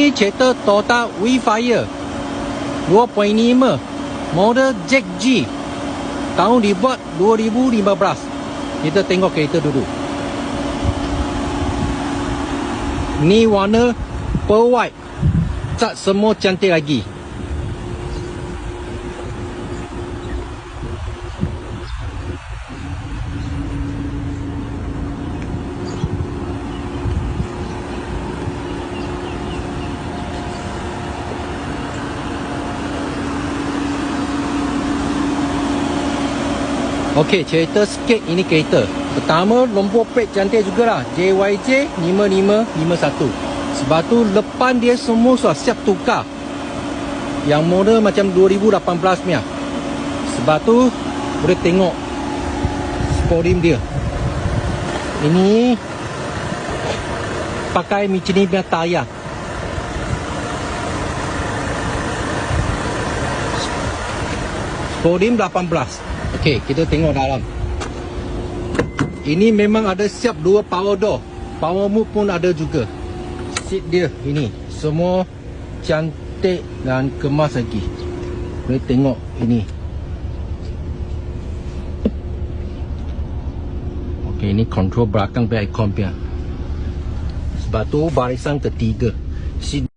Ini kereta Toyota Wayfire 2.5 model Jack G, tahun dibuat 2015. Kita tengok kereta dulu. Ni warna pearl white, cat semua cantik lagi. Okey, cerita sikit ini kereta. Pertama, nombor plate cantik jugalah, JYJ 5551. Sebab tu depan dia semua sudah siap tukar. Yang model macam 2018 punya. Sebab tu boleh tengok sporim dia. Ini pakai Michelin punya tayar. Sporim 18. Okey, kita tengok dalam. Ini memang ada siap dua power door. Power move pun ada juga. Seat dia ini semua cantik dan kemas lagi. Boleh tengok ini. Okey, ini control belakang back icon punya. Sebab tu barisan ketiga. Seat